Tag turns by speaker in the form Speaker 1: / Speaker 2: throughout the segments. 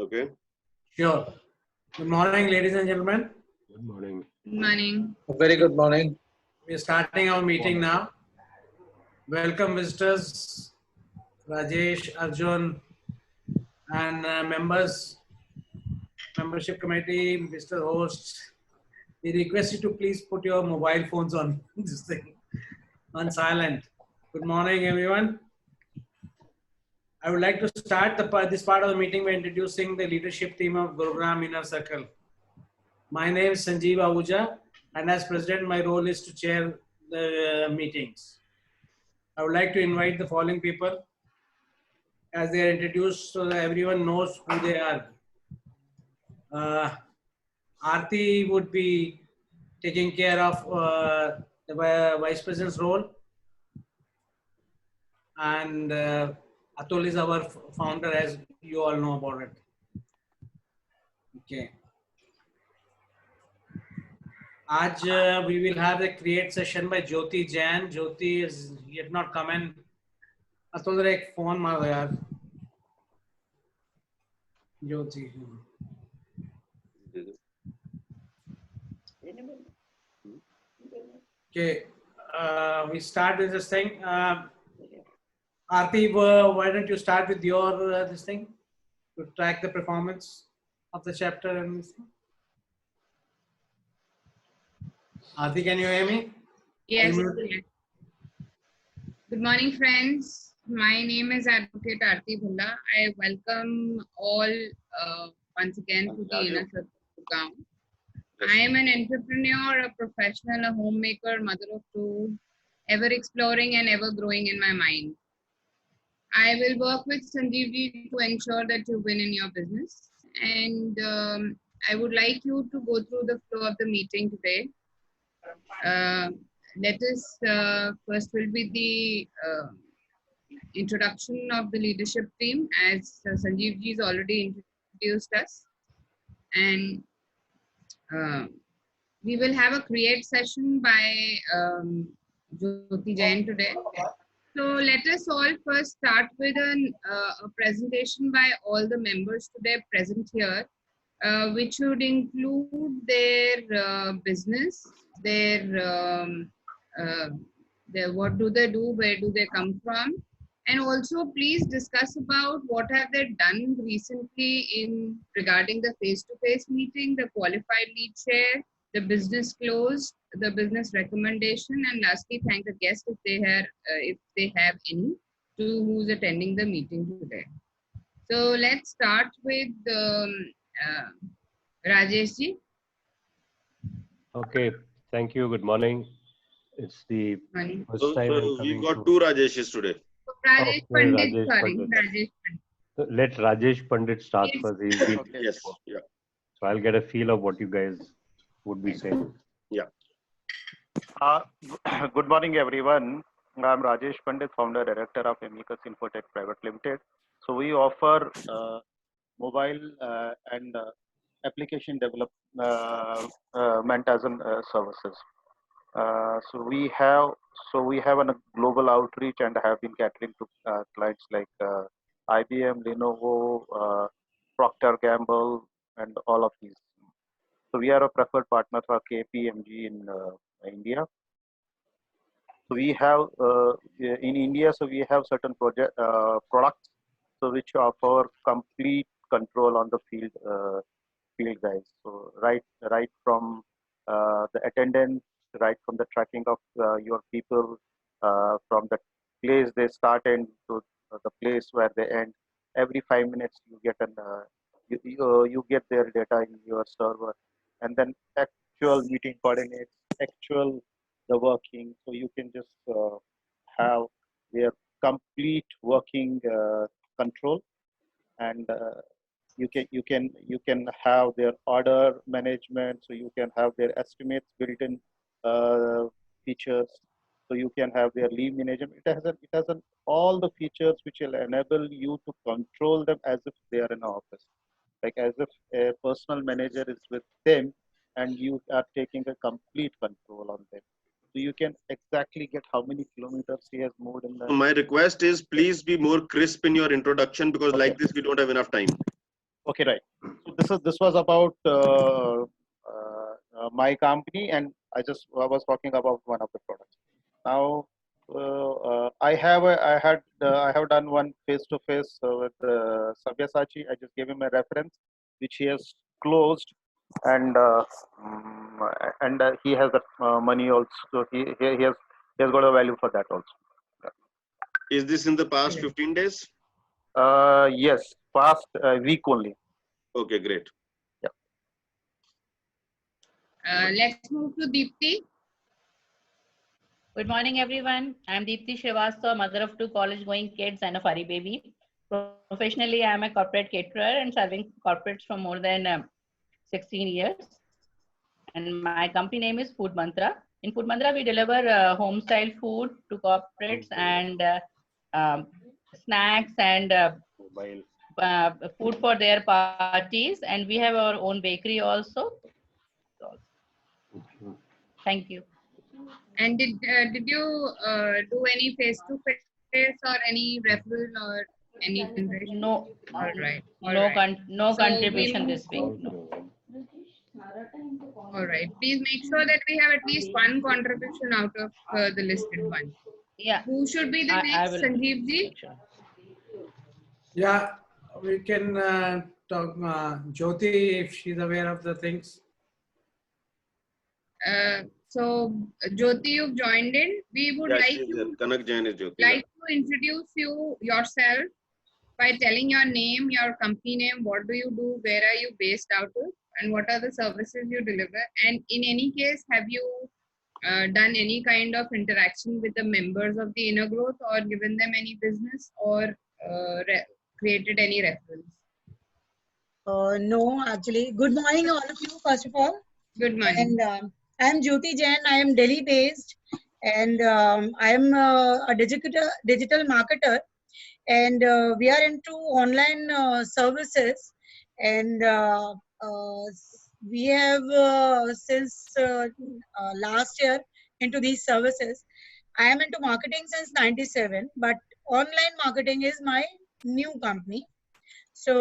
Speaker 1: okay?
Speaker 2: Sure. Good morning, ladies and gentlemen.
Speaker 1: Good morning.
Speaker 3: Good morning.
Speaker 4: Very good morning.
Speaker 2: We are starting our meeting now. Welcome visitors, Rajesh, Arjun, and members, membership committee, Mr. Host. We request you to please put your mobile phones on this thing, on silent. Good morning, everyone. I would like to start this part of the meeting by introducing the leadership team of Gurugram Inner Circle. My name is Sanjeev Ahuja, and as president, my role is to chair the meetings. I would like to invite the following people as they are introduced so that everyone knows who they are. Aarti would be taking care of the vice president's role, and Atul is our founder, as you all know about it. Okay. आज we will have a create session by Jyoti Jain. Jyoti is yet not come in. Atul रे एक phone मारो यार. Jyoti. Okay. We start with this thing. Aarti, why don't you start with your this thing to track the performance of the chapter and this thing? Aarti, can you hear me?
Speaker 3: Yes. Good morning, friends. My name is Advocate Aarti Bhulla. I welcome all once again to the Inner Circle Gurgaon. I am an entrepreneur, a professional, a homemaker, mother of two, ever exploring and ever growing in my mind. I will work with Sanjeev ji to ensure that you win in your business. And I would like you to go through the flow of the meeting today. Let us first will be the introduction of the leadership team, as Sanjeev ji has already introduced us. And we will have a create session by Jyoti Jain today. So let us all first start with a presentation by all the members today present here, which would include their business, their what do they do, where do they come from, and also please discuss about what have they done recently in regarding the face-to-face meeting, the qualified lead share, the business close, the business recommendation, and lastly thank the guests if they have any to who's attending the meeting today. So let's start with Rajesh ji.
Speaker 5: Okay, thank you. Good morning. It's the first time I'm
Speaker 1: So we
Speaker 5: coming
Speaker 1: got two Rajeshes today.
Speaker 3: Rajesh Pandit, sorry, Rajesh Pandit.
Speaker 5: Let Rajesh Pandit start
Speaker 3: Yes.
Speaker 5: first. He's been
Speaker 1: Yes. Yeah.
Speaker 5: So I'll get a feel of what you guys would be saying.
Speaker 1: Yeah.
Speaker 6: Good morning, everyone. I'm Rajesh Pandit, founder director of Amicus Infotech Private Limited. So we offer mobile and application development as services. So we have a global outreach and have been catering to clients like IBM, Lenovo, Procter Gamble, and all of these. So we are a preferred partner for KPMG in India. So we have in India. So we have certain products, so which offer complete control on the field guys. So right from the attendance, right from the tracking of your people, from the place they start and to the place where they end. Every 5 minutes you get you get their data in your server, and then actual meeting coordinates, actual the working. So you can just have their complete working control, and you can have their order management. So you can have their estimates built in features. So you can have their leave management. It has all the features which will enable you to control them as if they are in an office, like as if a personal manager is with them and you are taking a complete control on them. So you can exactly get how many kilometers he has moved in the.
Speaker 1: My request is please be more crisp in your introduction, because like this we don't have enough time.
Speaker 6: Okay, right. So this was about my company, and I was talking about one of the products. Now I have done one face to face with Sabyasachi. I just gave him a reference which he has closed, and he has the money also. He has got a value for that also.
Speaker 1: Is this in the past 15 days?
Speaker 6: Yes, past week only.
Speaker 1: Okay, great.
Speaker 3: Let's move to Deepti.
Speaker 4: Good morning, everyone. I'm Deepti Srivastava, mother of 2 college-going kids and a furry baby. Professionally, I'm a corporate caterer and serving corporates for more than 16 years. And my company name is Food Mantra. In Food Mantra, we deliver home-style food to corporates and snacks and
Speaker 5: Mobile.
Speaker 4: food for their parties. And we have our own bakery also. Thank you.
Speaker 3: And did you do any face-to-face or any referral or any generation?
Speaker 4: No,
Speaker 3: All right.
Speaker 4: no
Speaker 3: So
Speaker 4: contribution
Speaker 3: we'll-
Speaker 4: this week. No.
Speaker 3: All right. Please make sure that we have at least one contribution out of the listed one.
Speaker 4: Yeah,
Speaker 3: Who should be the
Speaker 4: I
Speaker 3: next,
Speaker 4: will.
Speaker 3: Sanjeev ji?
Speaker 4: make sure.
Speaker 2: Yeah, we can talk Jyoti if she's aware of the things.
Speaker 3: So Jyoti, you've joined in. We would
Speaker 1: Yeah,
Speaker 3: like
Speaker 1: she's there.
Speaker 3: you
Speaker 1: Kanak Jain is Jyoti.
Speaker 3: to introduce yourself by telling your name, your company name, what do you do, where are you based out of, and what are the services you deliver. And in any case, have you done any kind of interaction with the members of the Inner Growth or given them any business or created any reference?
Speaker 7: No, actually. Good morning, all of you, first of all.
Speaker 3: Good morning.
Speaker 7: And I'm Jyoti Jain. I am Delhi based, and I am a digital marketer. And we are into online services, and we have since last year into these services. I am into marketing since '97, but online marketing is my new company. So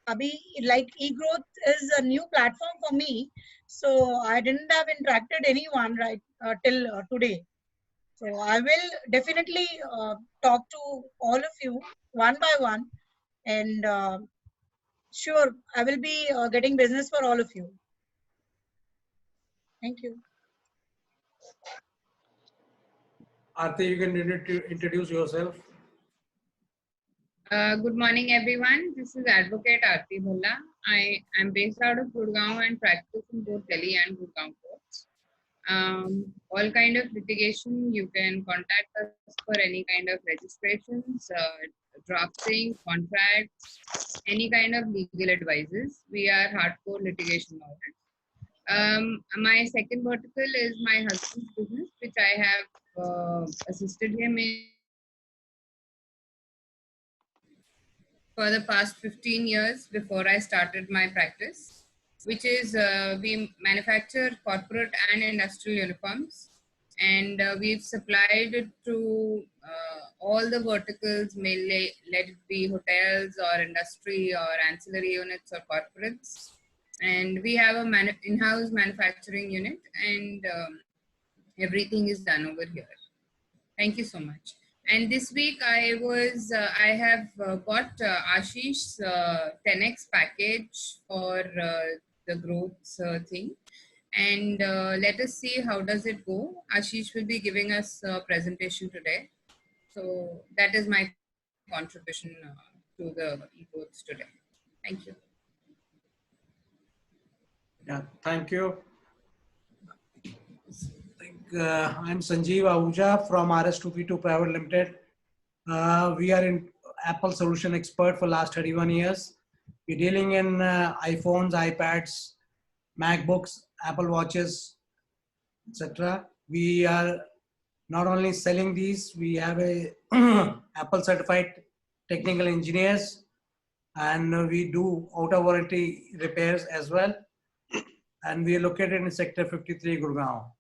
Speaker 7: Abhi, like eGrowth is a new platform for me. So I didn't have interacted anyone right till today. So I will definitely talk to all of you one by one, and sure, I will be getting business for all of you. Thank you.
Speaker 2: Aarti, you can introduce yourself.
Speaker 3: Good morning, everyone. This is Advocate Aarti Bhalla. I am based out of Gurgaon and practice in both Delhi and Gurgaon courts. All kind of litigation, you can contact us for any kind of registrations, drafting, contracts, any kind of legal advices. We are hardcore litigation lawyers. My second vertical is my husband's business, which I have assisted him in for the past 15 years before I started my practice, which is we manufacture corporate and industrial uniforms, and we've supplied it to all the verticals, let it be hotels or industry or ancillary units or corporates. And we have a in-house manufacturing unit, and everything is done over here. Thank you so much. And this week I have got Ashish's 10x package for the growth thing. And let us see how does it go. Ashish will be giving us a presentation today. So that is my contribution to the eGrowth today. Thank you.
Speaker 2: Yeah, thank you. I'm Sanjeev Ahuja from RS2P2 Private Limited. We are in Apple solution expert for last 31 years. We're dealing in iPhones, iPads, MacBooks, Apple Watches, etc. We are not only selling these, we have a Apple certified technical engineers, and we do out of warranty repairs as well. And we are located in Sector 53, Gurgaon.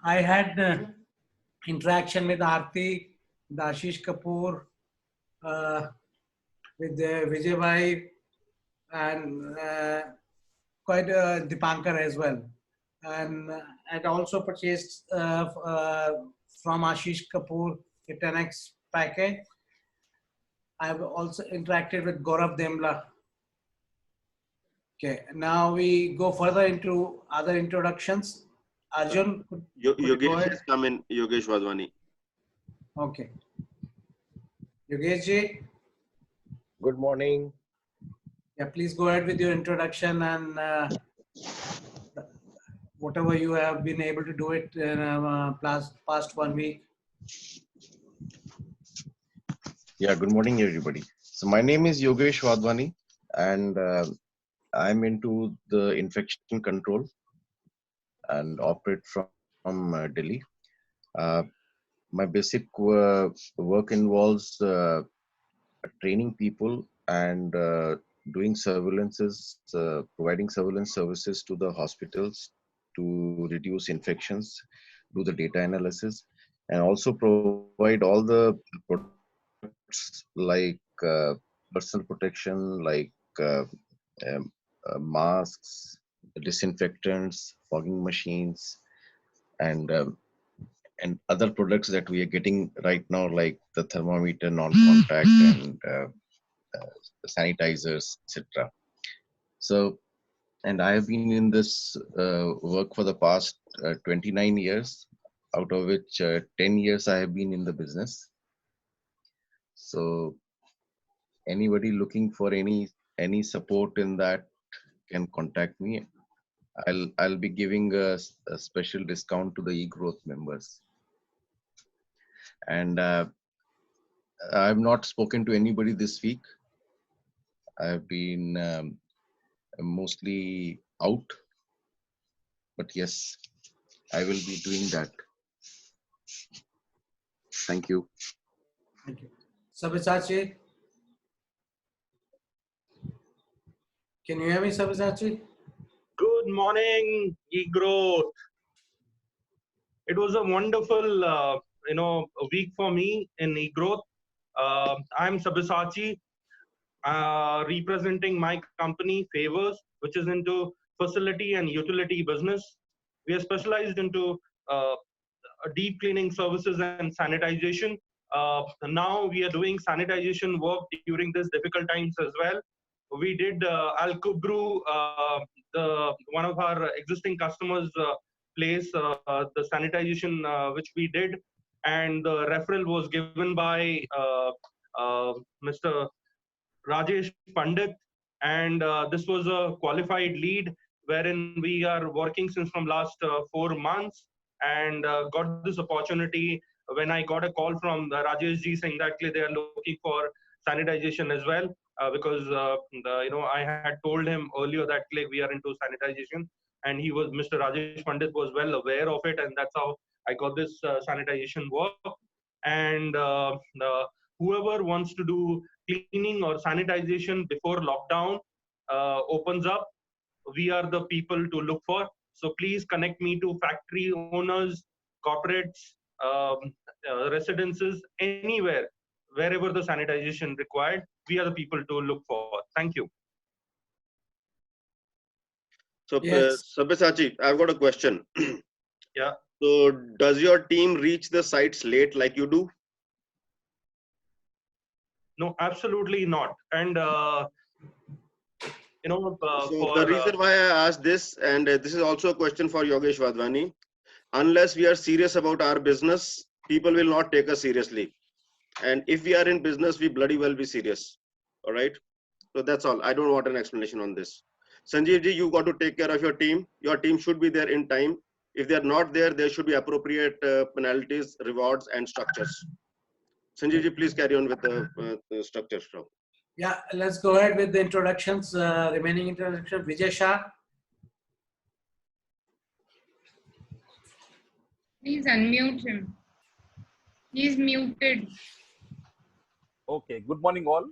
Speaker 2: I had interaction with Aarti, Ashish Kapoor, with Vijay Bhai and quite Dipankar as well. And I'd also purchased from Ashish Kapoor a 10x package. I've also interacted with Gaurav Demla. Okay, now we go further into other introductions. Arjun, could you go
Speaker 1: Yogesh
Speaker 2: ahead?
Speaker 1: has come in, Yogesh Wadhwani.
Speaker 2: Okay. Yogesh ji,
Speaker 8: Good morning.
Speaker 2: yeah, please go ahead with your introduction and whatever you have been able to do it in past 1 week.
Speaker 8: Yeah, good morning, everybody. So my name is Yogesh Wadhwani, and I'm into the infection control and operate from Delhi. My basic work involves training people and doing surveillances, providing surveillance services to the hospitals to reduce infections, do the data analysis, and also provide all the products like personal protection, like masks, disinfectants, fogging machines, and other products that we are getting right now, like the thermometer, non-contact, and sanitizers, etc. So, and I have been in this work for the past 29 years, out of which 10 years I have been in the business. So, anybody looking for any support in that can contact me. I'll be giving a special discount to the eGrowth members. And I've not spoken to anybody this week. I've been mostly out, but yes, I will be doing that. Thank you.
Speaker 2: Thank you. Sabyasachi, can you hear me, Sabyasachi?
Speaker 9: Good morning, eGrowth. It was a wonderful, week for me in eGrowth. I'm Sabyasachi, representing my company Favors, which is into facility and utility business. We are specialized into deep cleaning services and sanitization. Now we are doing sanitization work during these difficult times as well. We did Al Kubru, one of our existing customers' place, the sanitization which we did, and the referral was given by Mr. Rajesh Pandit, and this was a qualified lead wherein we are working since from last 4 months, and got this opportunity when I got a call from Rajesh ji saying that they are looking for sanitization as well, because I had told him earlier that we are into sanitization, and Mr. Rajesh Pandit was well aware of it, and that's how I got this sanitization work. And whoever wants to do cleaning or sanitization before lockdown opens up, we are the people to look for. So please connect me to factory owners, corporates, residences, anywhere, wherever the sanitization required. We are the people to look for. Thank you.
Speaker 1: So,
Speaker 2: Yes.
Speaker 1: Sabyasachi, I've got a question.
Speaker 9: Yeah.
Speaker 1: So, does your team reach the sites late like you do?
Speaker 9: No, absolutely not. And
Speaker 1: So the reason why I asked this, and this is also a question for Yogesh Wadhwani, unless we are serious about our business, people will not take us seriously. And if we are in business, we bloody well be serious. All right. So that's all. I don't want an explanation on this. Sanjeev ji, you got to take care of your team. Your team should be there in time. If they are not there, there should be appropriate penalties, rewards, and structures. Sanjeev ji, please carry on with the structures now.
Speaker 2: Yeah, let's go ahead with the introductions, remaining introduction. Vijay Shah.
Speaker 3: Please unmute him. He's muted.
Speaker 10: Okay, good morning all.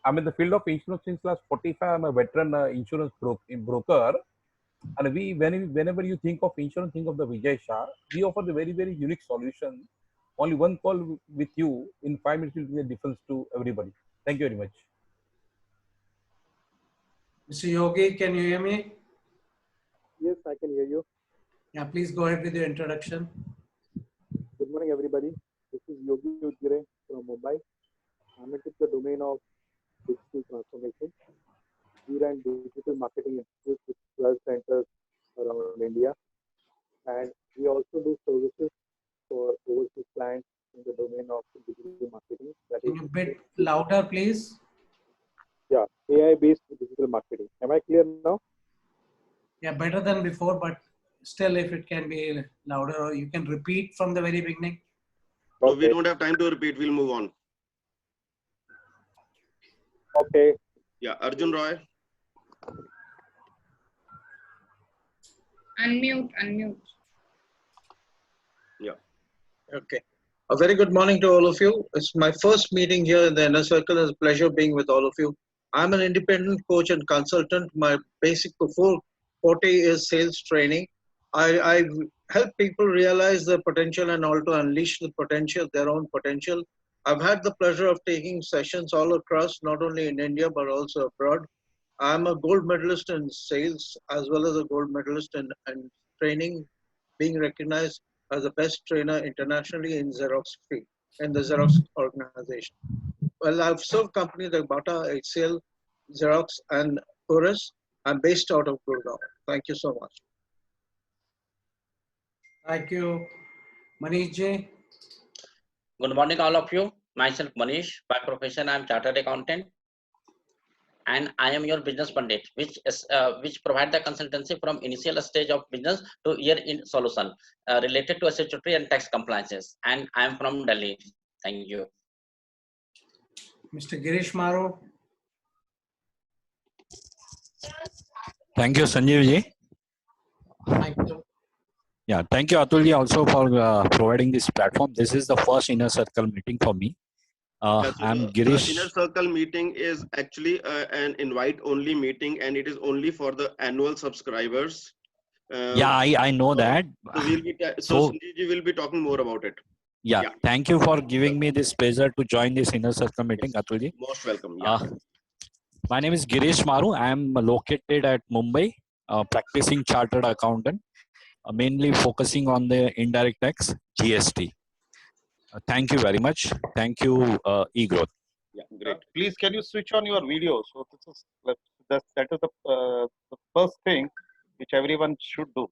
Speaker 10: I'm in the field of insurance since last 45. I'm a veteran insurance broker. And whenever you think of insurance, think of the Vijay Shah. We offer the very, very unique solution. Only one call with you in 5 minutes will be a difference to everybody. Thank you very much.
Speaker 2: Mr. Yogi, can you hear me?
Speaker 11: Yes, I can hear you.
Speaker 2: Yeah, please go ahead with your introduction.
Speaker 11: Good morning, everybody. This is Yogi Udgire from Mumbai. I'm into the domain of digital transformation. We run digital marketing institutes with 12 centers around India. And we also do services for overseas clients in the domain of digital marketing. That
Speaker 2: Can
Speaker 11: is,
Speaker 2: you bit louder, please?
Speaker 11: yeah, AI-based digital marketing. Am I clear now?
Speaker 2: Yeah, better than before, but still, if it can be louder, or you can repeat from the very beginning.
Speaker 1: No, we don't have time to repeat. We'll move on.
Speaker 11: Okay.
Speaker 1: Yeah, Arjun Roy.
Speaker 3: Unmute.
Speaker 1: Yeah.
Speaker 12: Okay. A very good morning to all of you. It's my first meeting here in the Inner Circle. It's a pleasure being with all of you. I'm an independent coach and consultant. My basic forte is sales training. I help people realize their potential and also unleash the potential, their own potential. I've had the pleasure of taking sessions all across, not only in India, but also abroad. I'm a gold medalist in sales as well as a gold medalist in training, being recognized as the best trainer internationally in Xerox field, in the Xerox organization. Well, I've served companies like Bata, HCL, Xerox, and Chorus. I'm based out of Gurgaon. Thank you so much.
Speaker 2: Thank you. Manish Ji.
Speaker 13: Good morning, all of you. Myself Manish. By profession, I am chartered accountant, and I am your business pundit, which provide the consultancy from initial stage of business to year-end solution related to statutory and tax compliances. And I am from Delhi. Thank you.
Speaker 2: Mr. Girish Maru.
Speaker 14: Thank you, Sanjeev Ji.
Speaker 2: Thank you.
Speaker 14: Yeah, thank you, Atul Ji, also for providing this platform. This is the first Inner Circle meeting for me.
Speaker 1: Yeah, so
Speaker 14: I'm
Speaker 1: the
Speaker 14: Girish.
Speaker 1: Inner Circle meeting is actually an invite-only meeting, and it is only for the annual subscribers.
Speaker 14: Yeah, I know that.
Speaker 1: So we'll be Sanjeev Ji will be talking more about it.
Speaker 14: Yeah, thank you for giving me this pleasure to join this Inner Circle meeting,
Speaker 1: Yes,
Speaker 14: Atul Ji.
Speaker 1: most welcome. Yeah.
Speaker 14: My name is Girish Maru. I am located at Mumbai, practicing chartered accountant, mainly focusing on the indirect tax, GST. Thank you very much. Thank you, eGrowth.
Speaker 1: Yeah, great.
Speaker 6: Please, can you switch on your video? So this is that is the first thing which everyone should do.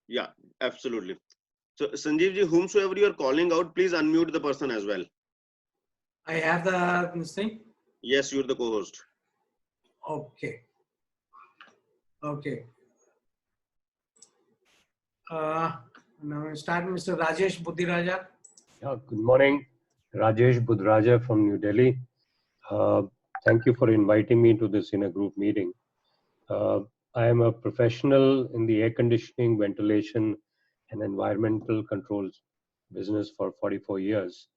Speaker 1: Yeah, absolutely. So Sanjeev Ji, whomsoever you are calling out, please unmute the person as well.
Speaker 2: I have this thing.
Speaker 1: Yes, you're the co-host.
Speaker 2: Okay. Okay. Now we start, Mr. Rajesh Buddhiraja.
Speaker 5: Yeah, good morning. Rajesh Buddhiraja from New Delhi. Thank you for inviting me to this inner group meeting. I am a professional in the air conditioning, ventilation, and environmental controls business for 44 years.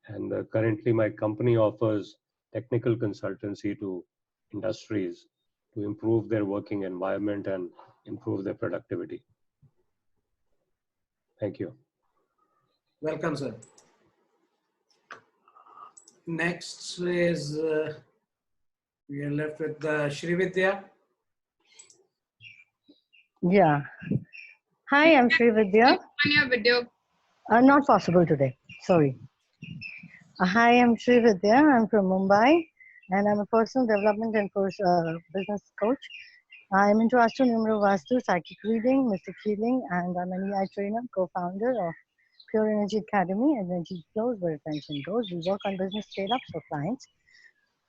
Speaker 5: And currently my company offers technical consultancy to industries to improve their working environment and improve their productivity. Thank you.
Speaker 2: Welcome, sir. Next is we are left with Srividya.
Speaker 15: Yeah. Hi, I'm Srividya.
Speaker 3: On your video.
Speaker 15: Not possible today. Sorry. Hi, I'm Srividya. I'm from Mumbai, and I'm a personal development and business coach. I'm into Astro Numero Vastu, psychic reading, mystic healing, and I'm an EI trainer, co-founder of Pure Energy Academy, Energy Flows Where Attention Goes. We work on business scale-ups for clients.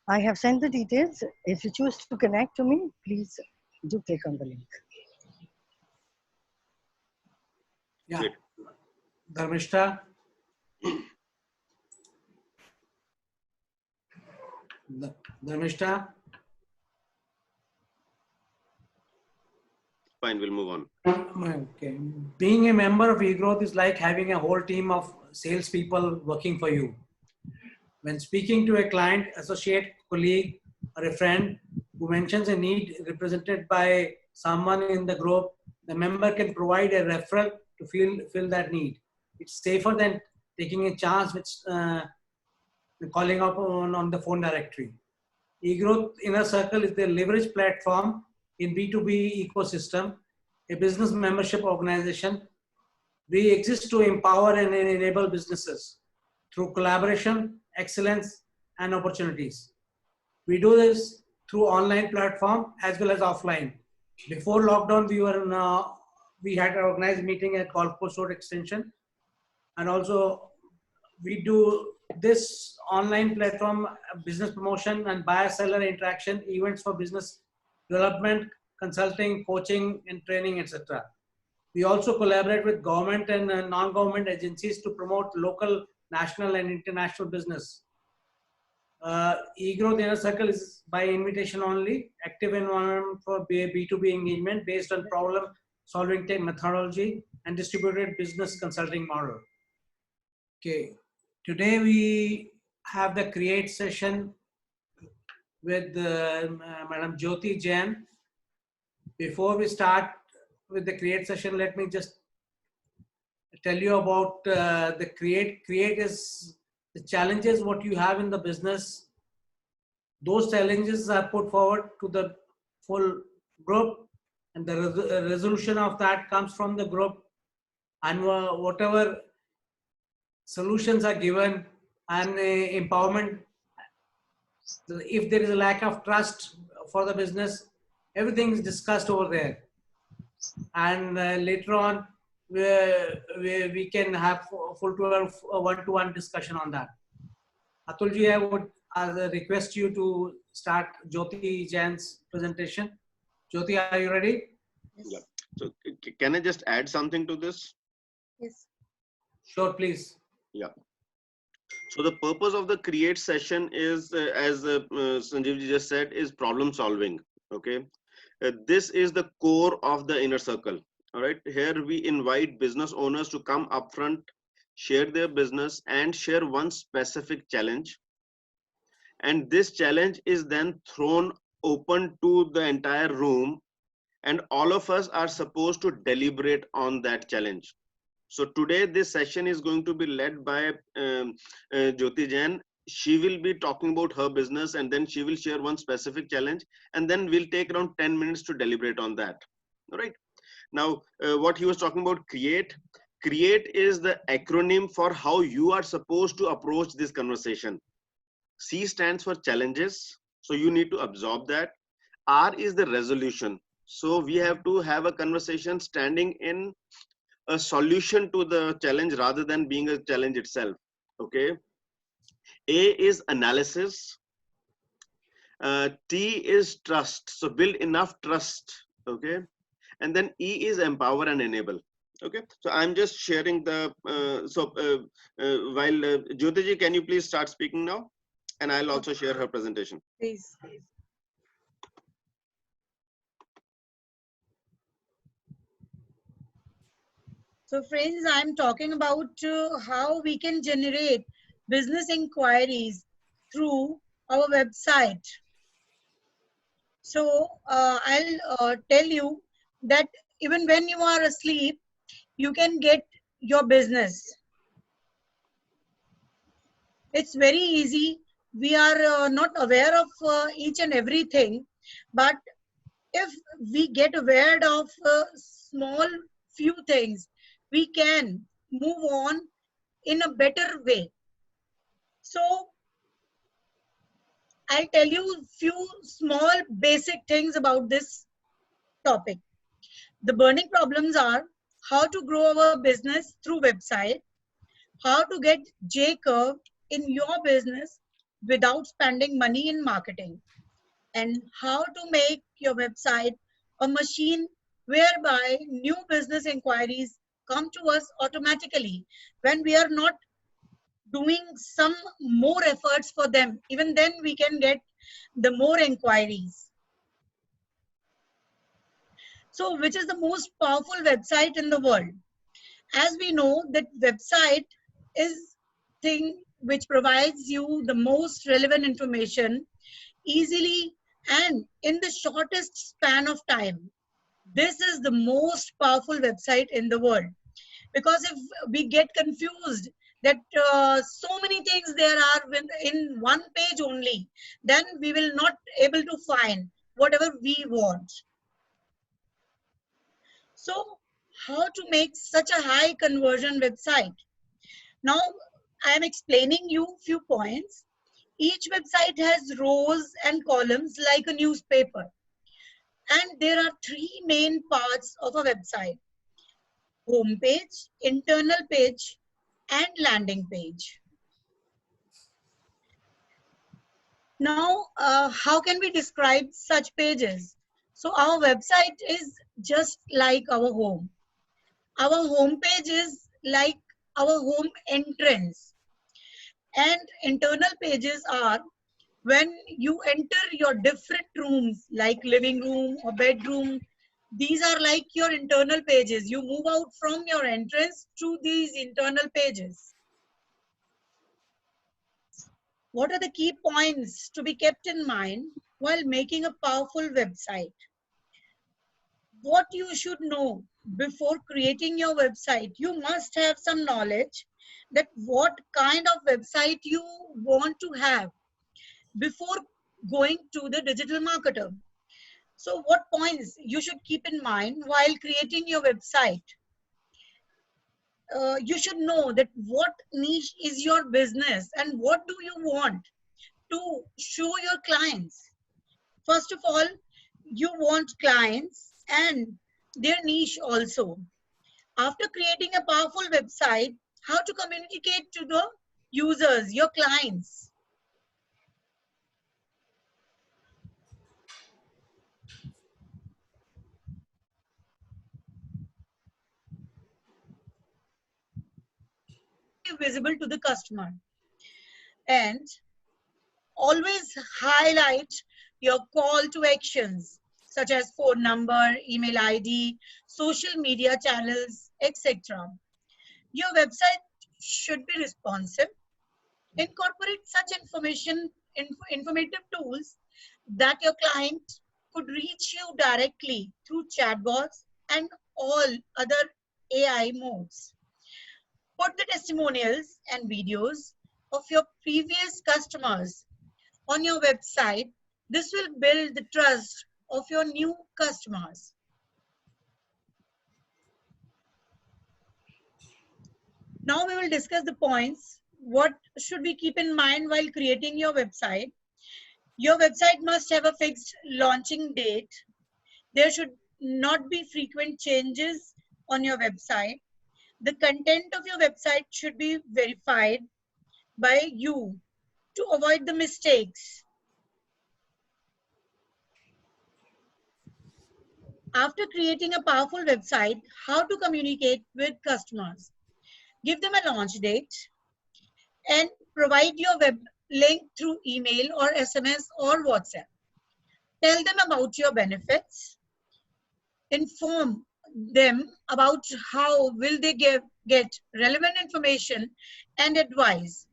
Speaker 15: I have sent the details. If you choose to connect to me, please do click on the link.
Speaker 2: Yeah. Dharmishta. Dharmishta.
Speaker 1: Fine, we'll move on.
Speaker 2: Okay. Being a member of eGrowth is like having a whole team of salespeople working for you. When speaking to a client, associate, colleague, or a friend who mentions a need represented by someone in the group, the member can provide a referral to fill that need. It's safer than taking a chance with calling up on the phone directory. eGrowth Inner Circle is the leverage platform in B2B ecosystem, a business membership organization. We exist to empower and enable businesses through collaboration, excellence, and opportunities. We do this through online platform as well as offline. Before lockdown, we had an organized meeting at Golf Course Road Extension, and also we do this online platform business promotion and buyer-seller interaction events for business development, consulting, coaching, and training, etc. We also collaborate with government and non-government agencies to promote local, national, and international business. eGrowth Inner Circle is by invitation only, active environment for B2B engagement based on problem-solving methodology and distributed business consulting model. Okay, today we have the create session with Madam Jyoti Jain. Before we start with the create session, let me just tell you about the create. Create is the challenges what you have in the business. Those challenges are put forward to the full group, and the resolution of that comes from the group, and whatever solutions are given and empowerment. If there is a lack of trust for the business, everything is discussed over there, and later on we can have full one-to-one discussion on that. Atulji, I would request you to start Jyoti Jain's presentation. Jyoti, are you ready?
Speaker 1: Yeah. So can I just add something to this?
Speaker 7: Yes.
Speaker 2: Sure, please.
Speaker 1: Yeah. So the purpose of the create session is, as Sanjeevji just said, is problem solving. Okay. This is the core of the inner circle. All right. Here we invite business owners to come up front, share their business, and share one specific challenge. And this challenge is then thrown open to the entire room, and all of us are supposed to deliberate on that challenge. So today this session is going to be led by Jyoti Jain. She will be talking about her business, and then she will share one specific challenge, and then we'll take around 10 minutes to deliberate on that. All right. Now, what he was talking about, create. Create is the acronym for how you are supposed to approach this conversation. C stands for challenges, so you need to absorb that. R is the resolution. So we have to have a conversation standing in a solution to the challenge rather than being a challenge itself. Okay. A is analysis. T is trust. So build enough trust. Okay. And then E is empower and enable. Okay. So I'm just sharing the, while Jyoti ji, can you please start speaking now? And I'll also share her presentation.
Speaker 7: Please. So friends, I'm talking about how we can generate business inquiries through our website. So I'll tell you that even when you are asleep, you can get your business. It's very easy. We are not aware of each and everything, but if we get aware of small few things, we can move on in a better way. So I'll tell you few small basic things about this topic. The burning problems are how to grow our business through website, how to get J-curve in your business without spending money in marketing, and how to make your website a machine whereby new business inquiries come to us automatically when we are not doing some more efforts for them. Even then we can get the more inquiries. So which is the most powerful website in the world? As we know that website is thing which provides you the most relevant information easily and in the shortest span of time. This is the most powerful website in the world, because if we get confused that so many things there are in one page only, then we will not able to find whatever we want. So how to make such a high conversion website? Now I am explaining you few points. Each website has rows and columns like a newspaper. And there are three main parts of a website: home page, internal page, and landing page. Now, how can we describe such pages? So our website is just like our home. Our home page is like our home entrance. And internal pages are when you enter your different rooms like living room or bedroom. These are like your internal pages. You move out from your entrance to these internal pages. What are the key points to be kept in mind while making a powerful website? What you should know before creating your website: you must have some knowledge that what kind of website you want to have before going to the digital marketer. So what points you should keep in mind while creating your website? You should know that what niche is your business and what do you want to show your clients. First of all, you want clients and their niche also. After creating a powerful website, how to communicate to the users, your clients. Visible to the customer, and always highlight your call to actions such as phone number, email ID, social media channels, etc. Your website should be responsive. Incorporate such informative tools that your client could reach you directly through chatbots and all other AI modes. Put the testimonials and videos of your previous customers on your website. This will build the trust of your new customers. Now we will discuss the points. What should we keep in mind while creating your website? Your website must have a fixed launching date. There should not be frequent changes on your website. The content of your website should be verified by you to avoid the mistakes. After creating a powerful website, how to communicate with customers? Give them a launch date and provide your web link through email or SMS or WhatsApp. Tell them about your benefits. Inform them about how will they get relevant information and advice.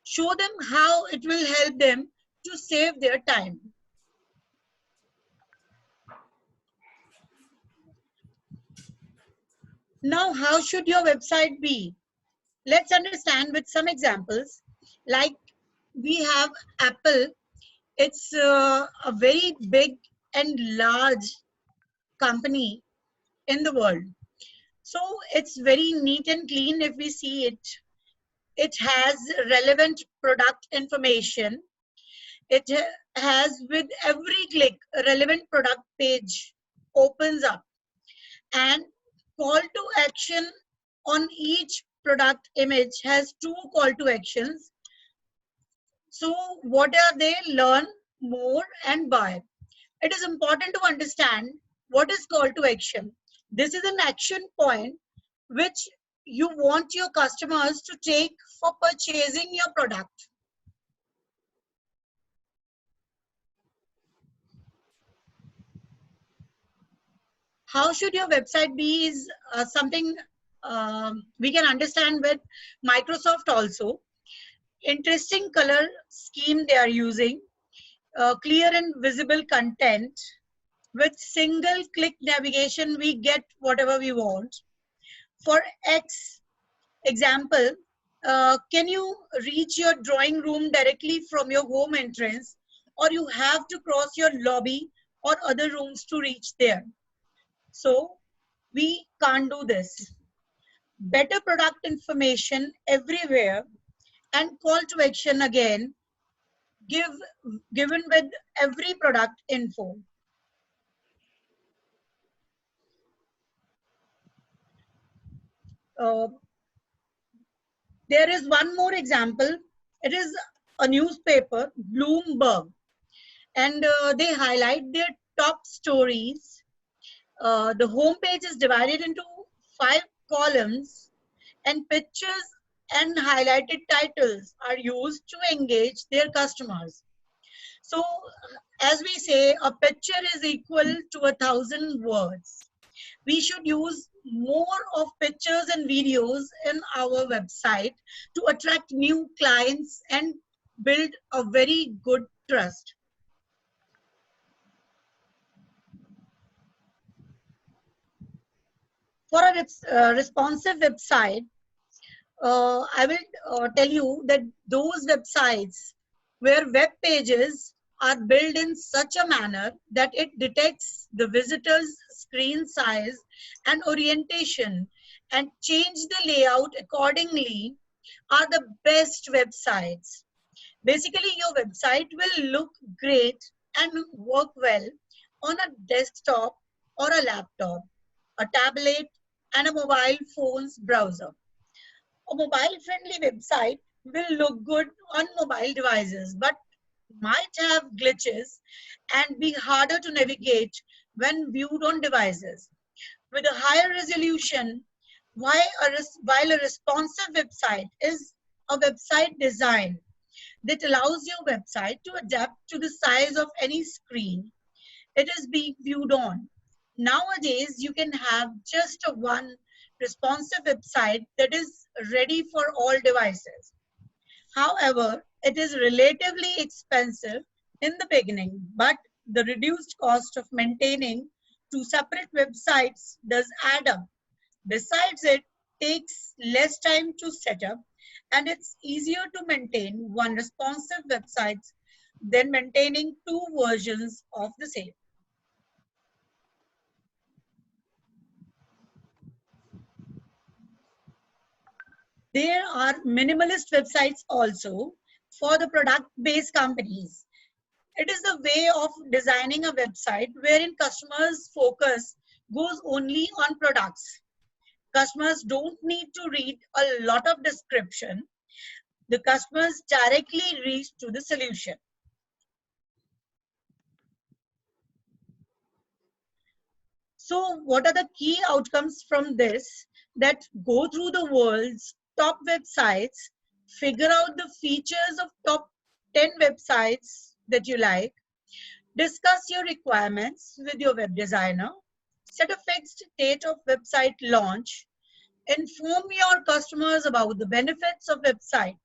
Speaker 7: Show them how it will help them to save their time. Now, how should your website be? Let's understand with some examples. Like we have Apple. It's a very big and large company in the world. So it's very neat and clean if we see it. It has relevant product information. It has, with every click, a relevant product page opens up, and call to action on each product image has 2 call to actions. So what are they? Learn more and buy. It is important to understand what is call to action. This is an action point which you want your customers to take for purchasing your product. How should your website be is something we can understand with Microsoft also. Interesting color scheme they are using, clear and visible content. With single click navigation, we get whatever we want. For X example, can you reach your drawing room directly from your home entrance, or you have to cross your lobby or other rooms to reach there? So we can't do this. Better product information everywhere and call to action again given with every product info. There is one more example. It is a newspaper, Bloomberg, and they highlight their top stories. The homepage is divided into 5 columns, and pictures and highlighted titles are used to engage their customers. So, as we say, a picture is equal to 1,000 words. We should use more of pictures and videos in our website to attract new clients and build a very good trust. For a responsive website, I will tell you that those websites where web pages are built in such a manner that it detects the visitor's screen size and orientation and change the layout accordingly are the best websites. Basically, your website will look great and work well on a desktop or a laptop, a tablet, and a mobile phone's browser. A mobile-friendly website will look good on mobile devices, but might have glitches and be harder to navigate when viewed on devices. With a higher resolution, while a responsive website is a website design that allows your website to adapt to the size of any screen it is being viewed on. Nowadays, you can have just a one responsive website that is ready for all devices. However, it is relatively expensive in the beginning, but the reduced cost of maintaining 2 separate websites does add up. Besides, it takes less time to set up, and it's easier to maintain one responsive website than maintaining 2 versions of the same. There are minimalist websites also for the product-based companies. It is a way of designing a website wherein customers' focus goes only on products. Customers don't need to read a lot of description. The customers directly reach to the solution. So what are the key outcomes from this? That go through the world's top websites, figure out the features of top 10 websites that you like, discuss your requirements with your web designer, set a fixed date of website launch, inform your customers about the benefits of website.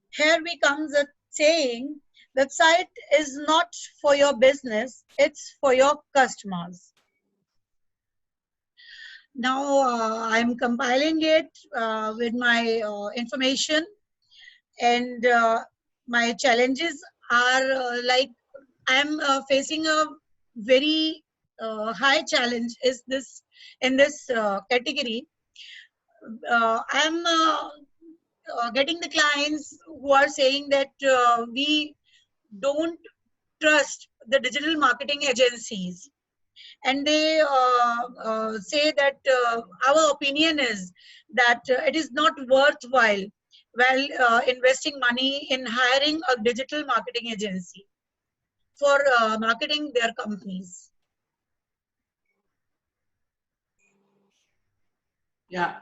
Speaker 7: Here we comes a saying, website is not for your business, it's for your customers. Now I'm compiling it with my information, and my challenges are like I'm facing a very high challenge is this in this category. I'm getting the clients who are saying that we don't trust the digital marketing agencies, and they say that our opinion is that it is not worthwhile investing money in hiring a digital marketing agency for marketing their companies.
Speaker 2: Yeah.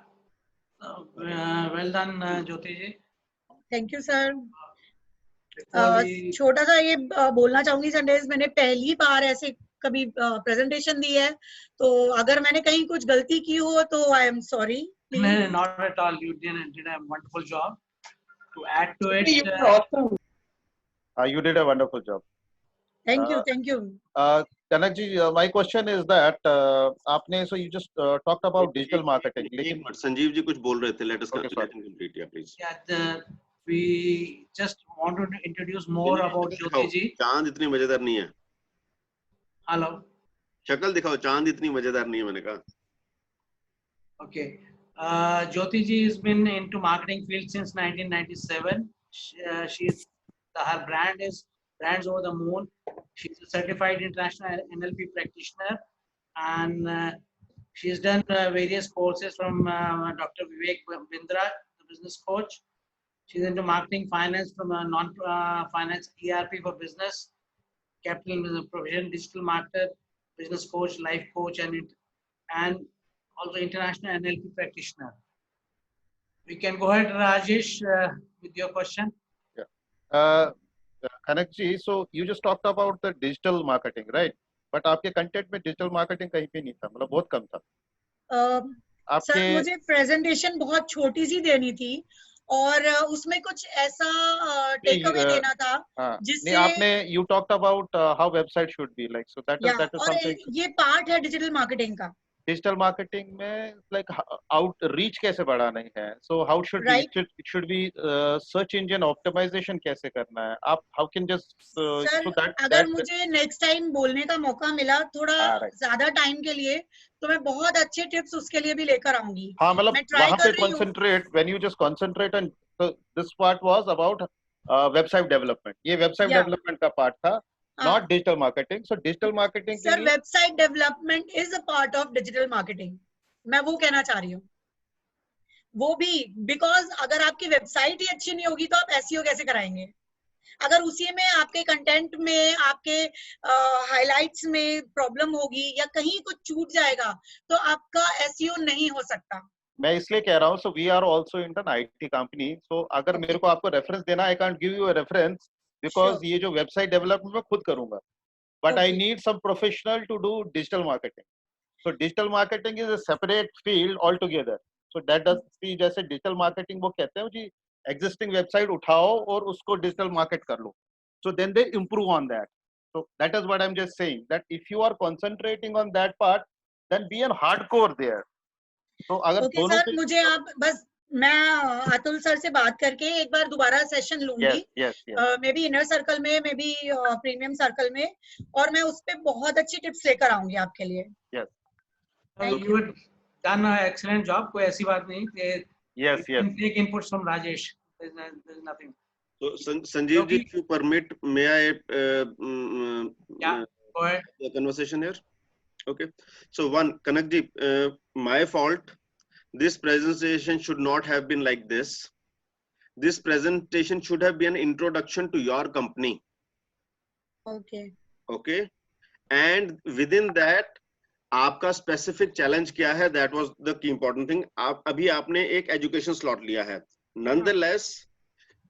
Speaker 2: Well done, Jyoti ji.
Speaker 7: Thank you, sir. छोटा सा ये बोलना चाहूंगी Sundays, मैंने पहली बार ऐसे कभी presentation दी है, तो अगर मैंने कहीं कुछ गलती की हो तो I am sorry.
Speaker 2: No, not at all. You did a wonderful job. To add to it,
Speaker 6: you did a wonderful job.
Speaker 7: Thank you.
Speaker 6: Kanakji, my question is that आपने so you just talked about digital marketing.
Speaker 1: एक minute, Sanjeev ji कुछ बोल रहे थे. Let us
Speaker 6: Okay,
Speaker 1: let him complete. Yeah, please.
Speaker 2: Yeah, we just wanted to introduce more about Jyoti ji.
Speaker 1: चांद इतनी मजेदार नहीं है.
Speaker 2: Hello.
Speaker 1: शक्ल दिखाओ, चांद इतनी मजेदार नहीं है, मैंने कहा.
Speaker 2: Okay. Jyoti ji has been into marketing field since 1997. Her brand is Brands Over the Moon. She's a certified international NLP practitioner, and she's done various courses from Dr. Vivek Bindra, the business coach. She's into marketing finance from a non-finance ERP for business, capital provision, digital marketer, business coach, life coach, and also international NLP practitioner. We can go ahead, Rajesh, with your question.
Speaker 6: Yeah. Kanakji, so you just talked about the digital marketing, right? But आपके content में digital marketing कहीं पे नहीं था, मतलब बहुत कम था.
Speaker 7: Sir मुझे प्रेजेंटेशन बहुत छोटी सी देनी थी और उसमें कुछ ऐसा टेक अवे देना था जिससे
Speaker 6: आपने you talked about how website should be like, so that is something.
Speaker 7: ये पार्ट है डिजिटल मार्केटिंग का.
Speaker 6: डिजिटल मार्केटिंग में like outreach कैसे बढ़ाना है, so how should it should be search engine optimization कैसे करना है, आप how can just
Speaker 7: so that अगर मुझे नेक्स्ट टाइम बोलने का मौका मिला थोड़ा ज्यादा टाइम के लिए तो मैं बहुत अच्छे टिप्स उसके लिए भी लेकर आऊंगी.
Speaker 6: हाँ, मतलब वहाँ पे concentrate when you just concentrate and so this part was about website development. ये website development का part था. Not digital marketing. So digital marketing.
Speaker 7: Sir, website development is a part of digital marketing. मैं वो कहना चाह रही हूँ. वो भी because अगर आपकी वेबसाइट ही अच्छी नहीं होगी तो आप SEO कैसे कराएंगे? अगर उसी में आपके कंटेंट में आपके हाइलाइट्स में प्रॉब्लम होगी या कहीं कुछ छूट जाएगा तो आपका SEO नहीं हो सकता.
Speaker 6: मैं इसलिए कह रहा हूँ, so we are also in an IT company. So अगर मेरे को आपको रेफरेंस देना, I can't give you a reference. Because ये जो वेबसाइट डेवलपमेंट मैं खुद करूंगा, but I need some professional to do digital marketing. So digital marketing is a separate field altogether. So that does see जैसे digital marketing वो कहते हैं जी existing website उठाओ और उसको डिजिटल मार्केट कर लो. So then they improve on that. So that is what I am just saying that if you are concentrating on that part then be an hardcore there. तो अगर दोनों
Speaker 7: sir मुझे आप बस मैं अतुल सर से बात करके एक बार दोबारा सेशन लूंगी. मे बी इनर सर्कल में, मे बी प्रीमियम सर्कल में, और मैं उस पे बहुत अच्छी टिप्स लेकर आऊंगी आपके लिए.
Speaker 2: You have done an excellent job. कोई ऐसी बात नहीं.
Speaker 6: Yes.
Speaker 2: Take inputs from Rajesh. There's nothing.
Speaker 1: So Sanjeev ji, if you permit, may I?
Speaker 2: Go ahead.
Speaker 1: The conversation here. Okay. So one, Kanak ji, my fault. This presentation should not have been like this. This presentation should have been an introduction to your company. Okay. And within that, आपका specific challenge क्या है? That was the key important thing. अभी आपने एक education slot लिया है. Nonetheless,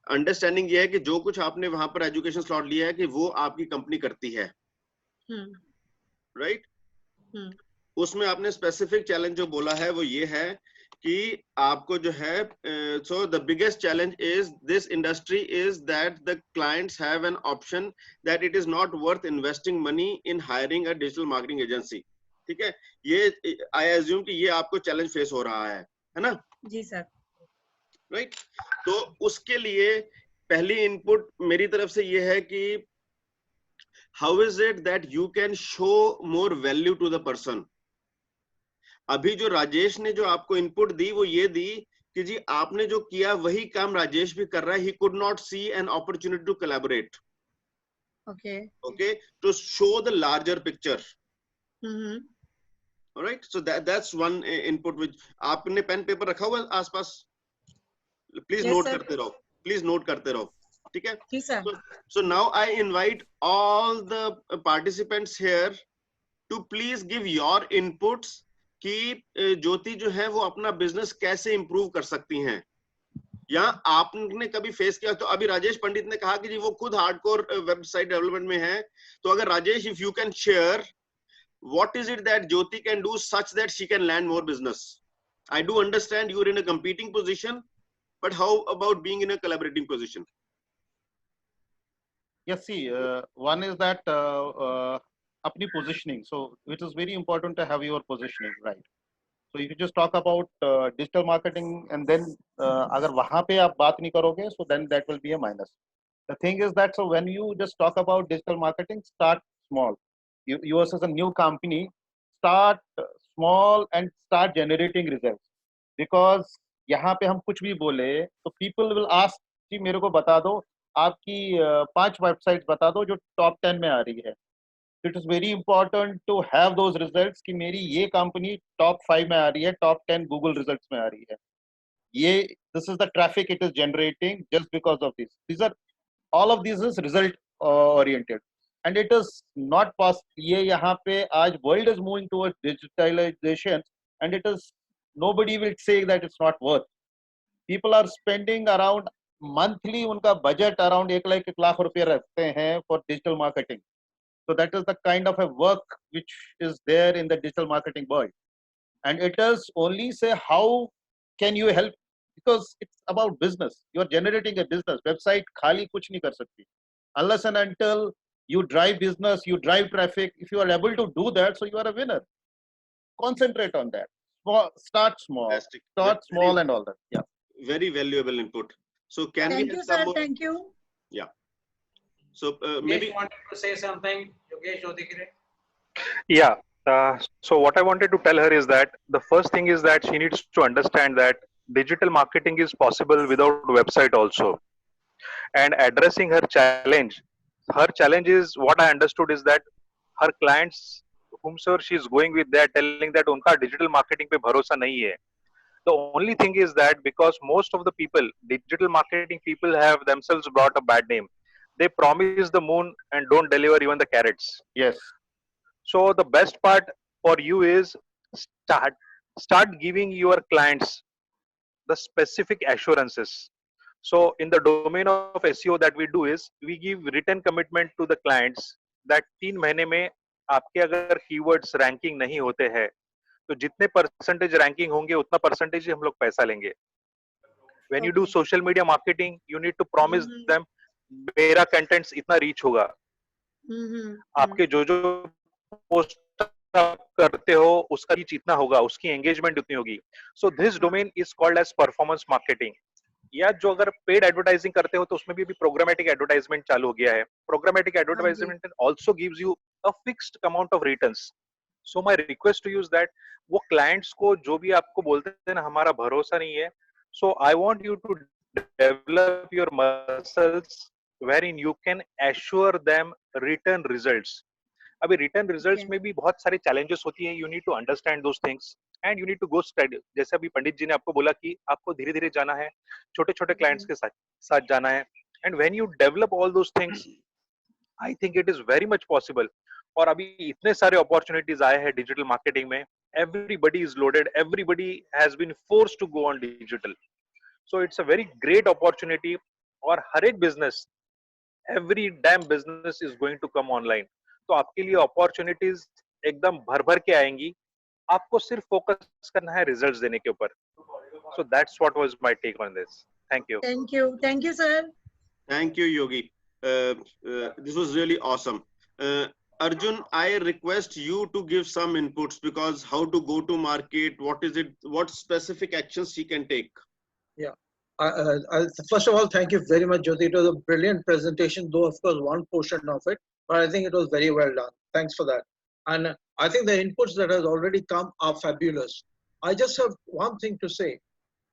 Speaker 1: understanding ये है कि जो कुछ आपने वहाँ पर education slot लिया है कि वो आपकी company करती है. Right? उसमें आपने स्पेसिफिक चैलेंज जो बोला है वो ये है कि आपको जो है so the biggest challenge is this industry is that the clients have an option that it is not worth investing money in hiring a digital marketing agency. ठीक है, ये आई अज्यूम कि ये आपको चैलेंज फेस हो रहा है ना?
Speaker 7: जी सर.
Speaker 1: राइट. तो उसके लिए पहली इनपुट मेरी तरफ से ये है कि how is it that you can show more value to the person? अभी जो राजेश ने जो आपको इनपुट दी वो ये दी कि जी आपने जो किया वही काम राजेश भी कर रहा है. He could not see an opportunity to collaborate. Okay, to show the larger picture. All right, so that's one input which आपने पेन पेपर रखा हुआ आसपास? Please note करते रहो. Please note करते रहो. ठीक है? So now I invite all the participants here to please give your inputs कि ज्योति जो है वो अपना बिजनेस कैसे इंप्रूव कर सकती हैं या आपने कभी फेस किया. तो अभी राजेश पंडित ने कहा कि जी वो खुद हार्डकोर वेबसाइट डेवलपमेंट में है. तो अगर Rajesh if you can share what is it that Jyoti can do such that she can land more business? I do understand you are in a competing position, but how about being in a collaborating position?
Speaker 6: Yes, see, one is that अपनी positioning. So it is very important to have your positioning right. So if you just talk about digital marketing and then अगर वहाँ पे आप बात नहीं करोगे, so then that will be a minus. The thing is that so when you just talk about digital marketing, start small. Yours as a new company, start small and start generating results. Because यहाँ पे हम कुछ भी बोले तो people will ask कि मेरे को बता दो आपकी 5 वेबसाइट्स बता दो जो टॉप 10 में आ रही है. It is very important to have those results कि मेरी ये कंपनी टॉप 5 में आ रही है, टॉप 10 गूगल रिजल्ट्स में आ रही है. ये this is the traffic it is generating just because of this. These are all of these is result oriented and it is not possible. ये यहाँ पे आज world is moving towards digitalization and it is nobody will say that it's not worth. People are spending around monthly उनका budget around 1 lakh रुपए रखते हैं for digital marketing. So that is the kind of a work which is there in the digital marketing world. And it is only say how can you help, because it's about business. You are generating a business. Website खाली कुछ नहीं कर सकती. Unless and until you drive business, you drive traffic. If you are able to do that, so you are a winner. Concentrate on that. Start small.
Speaker 1: Fantastic.
Speaker 6: Start small and all that. Yeah.
Speaker 1: Very valuable input. So can
Speaker 7: Thank
Speaker 1: we
Speaker 7: you,
Speaker 1: have
Speaker 7: sir.
Speaker 1: some more?
Speaker 7: Thank you.
Speaker 1: Yeah. So
Speaker 2: Maybe
Speaker 1: maybe
Speaker 2: wanted to say something, Yogesh Odigire.
Speaker 16: Yeah. So what I wanted to tell her is that the first thing is that she needs to understand that digital marketing is possible without website also. And addressing her challenge is what I understood is that her clients, whomsoever she is going with, they are telling that उनका digital marketing पे भरोसा नहीं है. The only thing is that because most of the people, digital marketing people, have themselves brought a bad name. They promise the moon and don't deliver even the carrots.
Speaker 6: Yes.
Speaker 16: So the best part for you is start giving your clients the specific assurances. So in the domain of SEO that we do is we give written commitment to the clients that 3 महीने में आपके अगर keywords ranking नहीं होते हैं तो जितने percentage ranking होंगे उतना percentage ही हम लोग पैसा लेंगे. When you do social media marketing, you need to promise them मेरा contents इतना reach होगा. आपके जो पोस्ट करते हो उसका रीच इतना होगा, उसकी एंगेजमेंट उतनी होगी. So this domain is called as performance marketing. या जो अगर पेड एडवर्टाइजिंग करते हो तो उसमें भी प्रोग्रामेटिक एडवर्टाइजमेंट चालू हो गया है. Programmatic advertisement also gives you a fixed amount of returns. So my request to you is that वो क्लाइंट्स को जो भी आपको बोलते हैं ना हमारा भरोसा नहीं है, so I want you to develop your muscles wherein you can assure them return results. अभी रिटर्न रिजल्ट्स में भी बहुत सारे चैलेंजेस होती हैं. You need to understand those things and you need to go study. जैसे अभी पंडित जी ने आपको बोला कि आपको धीरे धीरे जाना है, छोटे छोटे क्लाइंट्स के साथ जाना है. And when you develop all those things I think it is very much possible. और अभी इतने सारे अपॉर्चुनिटीज आए हैं डिजिटल मार्केटिंग में. Everybody is loaded, everybody has been forced to go on digital. So it's a very great opportunity. और हर एक business, every damn business is going to come online. तो आपके लिए अपॉर्चुनिटीज एकदम भर भर के आएंगी. आपको सिर्फ फोकस करना है रिजल्ट्स देने के ऊपर. So that's what was my take on this. Thank you.
Speaker 7: Thank you. Thank you, sir.
Speaker 1: Thank you, Yogi. This was really awesome. Arjun, I request you to give some inputs because how to go to market, what specific actions he can take.
Speaker 12: Yeah. First of all, thank you very much, Jyoti. It was a brilliant presentation, though of course one portion of it, but I think it was very well done. Thanks for that. And I think the inputs that has already come are fabulous. I just have one thing to say.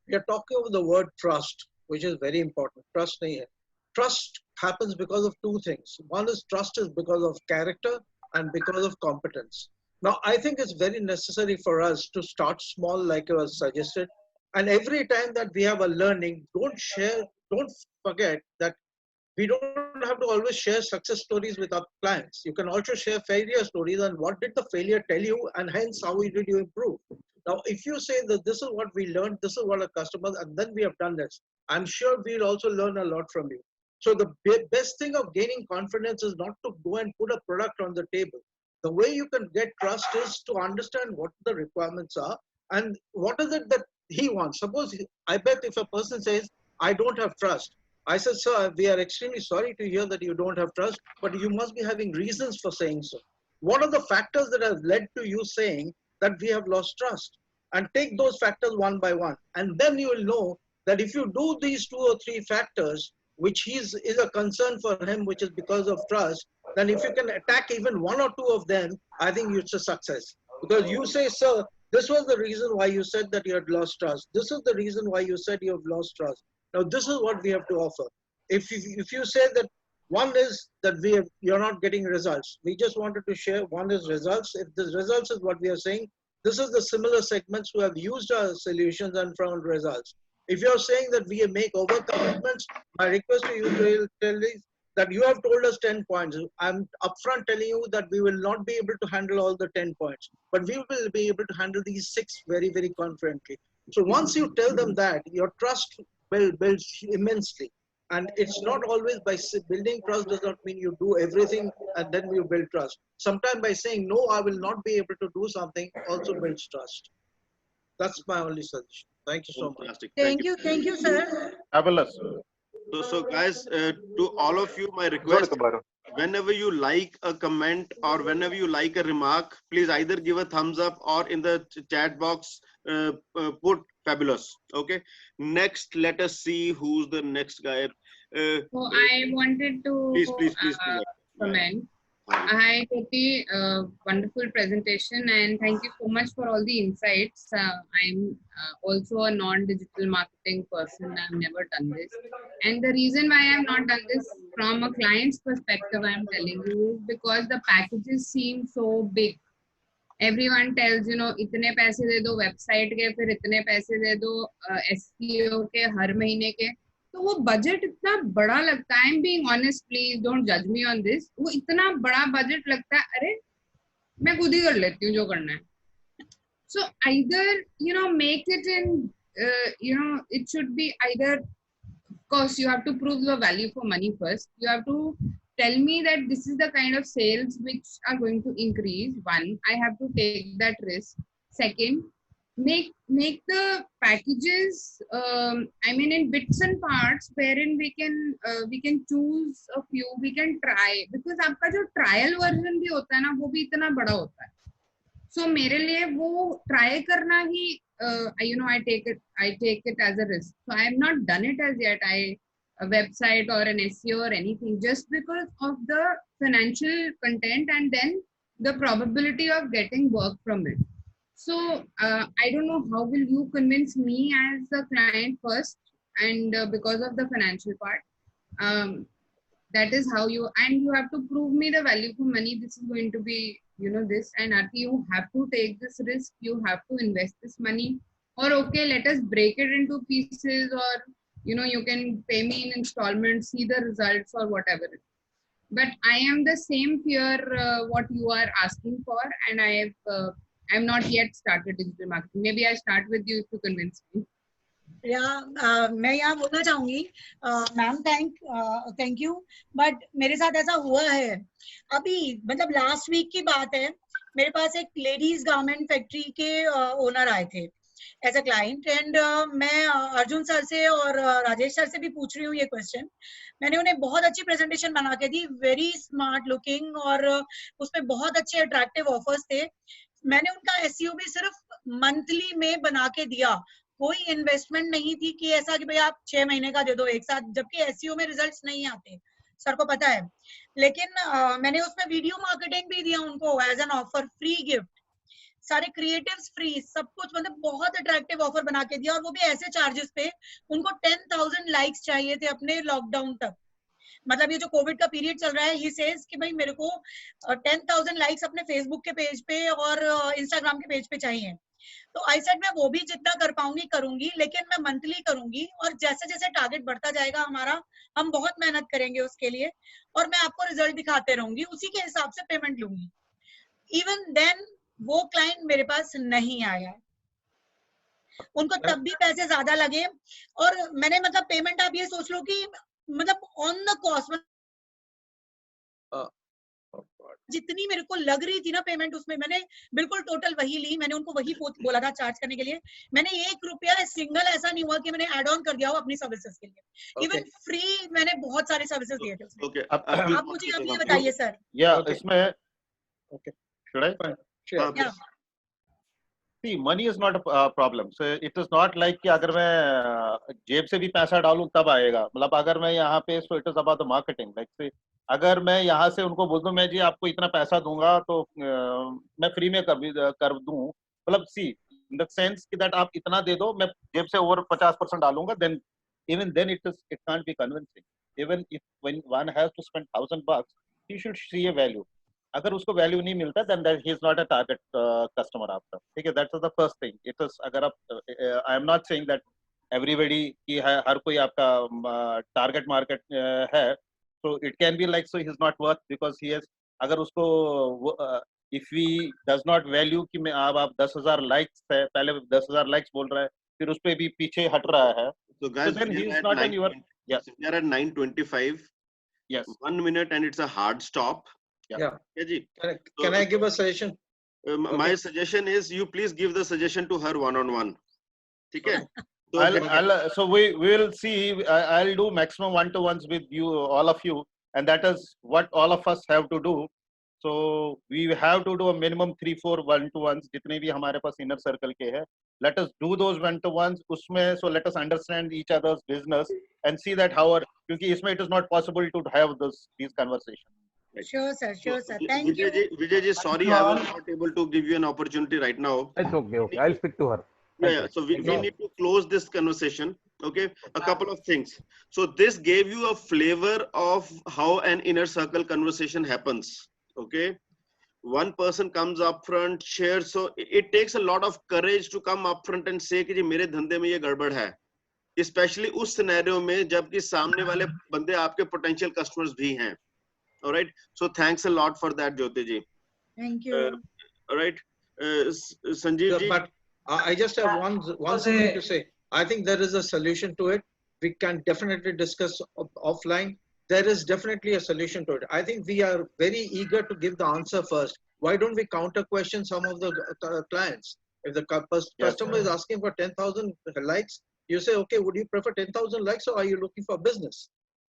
Speaker 12: We are talking about the word trust, which is very important. Trust nahi hai. Trust happens because of two things. One is trust is because of character and because of competence. Now, I think it's very necessary for us to start small, like it was suggested. And every time that we have a learning, don't forget that we don't have to always share success stories with our clients. You can also share failure stories and what did the failure tell you and hence how did you improve. Now, if you say that this is what we learned, this is what our customers, and then we have done this, I'm sure we'll also learn a lot from you. So the best thing of gaining confidence is not to go and put a product on the table. The way you can get trust is to understand what the requirements are and what is it that he wants. Suppose, I bet if a person says, I don't have trust. I said, sir, we are extremely sorry to hear that you don't have trust, but you must be having reasons for saying so. what are the factors that have led to you saying that we have lost trust? And take those factors one by one. And then you will know that if you do these 2 or 3 factors, which is a concern for him, which is because of trust, then if you can attack even 1 or 2 of them, I think it's a success. Because you say, sir, this was the reason why you said that you had lost trust. This is the reason why you said you have lost trust. Now, this is what we have to offer. If you say that one is that you're not getting results, we just wanted to share one is results. If the results is what we are saying, this is the similar segments who have used our solutions and found results. If you're saying that we make over commitments, my request to you to tell is that you have told us 10 points. I'm upfront telling you that we will not be able to handle all the 10 points, but we will be able to handle these 6 very, very confidently. So once you tell them that, your trust will build immensely. And it's not always by building trust does not mean you do everything and then you build trust. Sometimes by saying, no, I will not be able to do something also builds trust. That's my only suggestion. Thank you so much.
Speaker 7: Thank you, sir.
Speaker 6: Fabulous.
Speaker 1: So guys, to all of you, my request, whenever you like a comment or whenever you like a remark, please either give a thumbs up or in the chat box, put fabulous. Okay. Next, let us see who's the next guy.
Speaker 3: So I wanted to
Speaker 1: Please.
Speaker 3: comment. Hi, Jyoti. Wonderful presentation, and thank you so much for all the insights. I'm also a non-digital marketing person. I've never done this. And the reason why I've not done this from a client's perspective, I'm telling you, is because the packages seem so big. Everyone tells, इतने पैसे दे दो website के, फिर इतने पैसे दे दो SEO के हर महीने के. तो वो बजट इतना बड़ा लगता है. I'm being honest, please don't judge me on this. वो इतना बड़ा बजट लगता है, अरे मैं खुद ही कर लेती हूँ जो करना है. So either make it in it should be either, of course you have to prove the value for money first. You have to tell me that this is the kind of sales which are going to increase. One, I have to take that risk. Second, make the packages in bits and parts wherein we can choose a few, we can try, because आपका जो trial version भी होता है ना, वो भी इतना बड़ा होता है. So मेरे लिए वो try करना ही I take it as a risk. So I have not done it as yet. A website or an SEO or anything, just because of the financial content and then the probability of getting work from it. So I don't know how will you convince me as the client first, and because of the financial part, that is how you have to prove me the value for money. This is going to be this, and Arti, you have to take this risk, you have to invest this money, or okay, let us break it into pieces, or you can pay me in installments, see the results or whatever. But I am the same fear what you are asking for, and I'm not yet started digital marketing. Maybe I start with you if you convince me.
Speaker 7: Yeah, मैं यहाँ बोलना चाहूँगी, ma'am thank you, but मेरे साथ ऐसा हुआ है अभी, मतलब last week की बात है. मेरे पास एक ladies garment factory के owner आए थे as a client, and मैं अर्जुन सर से और राजेश सर से भी पूछ रही हूँ ये क्वेश्चन. मैंने उन्हें बहुत अच्छी प्रेजेंटेशन बना के दी, वेरी स्मार्ट लुकिंग, और उसमें बहुत अच्छे अट्रैक्टिव ऑफर्स थे. मैंने उनका SEO भी सिर्फ मंथली में बना के दिया, कोई इन्वेस्टमेंट नहीं थी कि ऐसा कि भाई आप 6 महीने का दे दो एक साथ, जबकि SEO में रिजल्ट्स नहीं आते, सर को पता है. लेकिन मैंने उसमें वीडियो मार्केटिंग भी दिया उनको as an offer, free gift, सारे क्रिएटिव्स फ्री, सब कुछ, मतलब बहुत अट्रैक्टिव ऑफर बना के दिया, और वो भी ऐसे चार्जेस पे. उनको 10,000 लाइक्स चाहिए थे अपने लॉकडाउन तक. मतलब ये जो कोविड का पीरियड चल रहा है, ही सेज कि भाई मेरे को 10,000 लाइक्स अपने फेसबुक के पेज पे और इंस्टाग्राम के पेज पे चाहिए. तो आई सेड मैं वो भी जितना कर पाऊंगी करूंगी, लेकिन मैं मंथली करूंगी, और जैसे जैसे टारगेट बढ़ता जाएगा हमारा, हम बहुत मेहनत करेंगे उसके लिए, और मैं आपको रिजल्ट दिखाते रहूंगी, उसी के हिसाब से पेमेंट लूंगी. इवन देन वो क्लाइंट मेरे पास नहीं आया, उनको तब भी पैसे ज्यादा लगे. और मैंने मतलब पेमेंट आप ये सोच लो कि मतलब ऑन द कॉस्ट जितनी मेरे को लग रही थी ना पेमेंट, उसमें मैंने बिल्कुल टोटल वही ली. मैंने उनको वही बोला था चार्ज करने के लिए. मैंने 1 रुपया सिंगल ऐसा नहीं हुआ कि मैंने ऐड ऑन कर दिया हो अपनी सर्विसेज के लिए. इवन फ्री मैंने बहुत सारे सर्विसेज दिए थे उसमें. आप मुझे अब ये बताइए सर.
Speaker 6: या इसमें
Speaker 12: Okay.
Speaker 6: Should I?
Speaker 12: Fine. Sure.
Speaker 7: Yeah.
Speaker 6: See, money is not a problem. So it is not like कि अगर मैं जेब से भी पैसा डालूं तब आएगा. मतलब अगर मैं यहाँ पे, so it is about the marketing. Like say, अगर मैं यहाँ से उनको बोल दूं मैं जी आपको इतना पैसा दूंगा तो मैं फ्री में कर दूं. मतलब see, in the sense कि that आप इतना दे दो, मैं जेब से over 50% डालूंगा, then even then it can't be convincing. Even if when one has to spend $1,000, he should see a value. अगर उसको वैल्यू नहीं मिलता then that he is not a target customer आपका. ठीक है, that's the first thing. It is अगर आप I am not saying that everybody कि हर कोई आपका target market है, so it can be like so he is not worth because he has, अगर उसको if he does not value कि मैं आप 10,000 likes है, पहले 10,000 likes बोल रहा है, फिर उस पे भी पीछे हट रहा है.
Speaker 1: So guys,
Speaker 6: so then he
Speaker 1: we
Speaker 6: is
Speaker 1: are
Speaker 6: not
Speaker 1: at
Speaker 6: in your, yes,
Speaker 1: we are at 9:25.
Speaker 6: Yes.
Speaker 1: 1 minute and it's a hard stop.
Speaker 12: Yeah.
Speaker 1: Yeah, ji.
Speaker 12: Can I give a suggestion?
Speaker 1: My suggestion is you please give the suggestion to her one-on-one. Okay?
Speaker 6: So we will see. I'll do maximum one-to-ones with you, all of you, and that is what all of us have to do. So we have to do a minimum 3-4 one-to-ones. जितने भी हमारे पास inner circle के हैं, let us do those one-to-ones. उसमें so let us understand each other's business and see that how क्योंकि इसमें it is not possible to have these conversations.
Speaker 7: Sure, sir. Sure, sir. Thank you.
Speaker 1: Vijay ji, sorry, I was not able to give you an opportunity right now.
Speaker 10: It's okay. Okay, I'll speak to her.
Speaker 1: Yeah. So we need to close this conversation. Okay. A couple of things. So this gave you a flavor of how an inner circle conversation happens. Okay. One person comes up front, shares. So it takes a lot of courage to come up front and say कि जी मेरे धंधे में ये गड़बड़ है. Especially उस scenario में जबकि सामने वाले बंदे आपके potential customers भी हैं. All right. So thanks a lot for that, Jyoti ji.
Speaker 7: Thank you.
Speaker 1: All right. Sanjeev ji.
Speaker 12: But I just have one thing to say. I think there is a solution to it. We can definitely discuss offline. There is definitely a solution to it. I think we are very eager to give the answer first. Why don't we counter question some of the clients? If the customer is asking for 10,000 likes, you say, okay, would you prefer 10,000 likes or are you looking for business?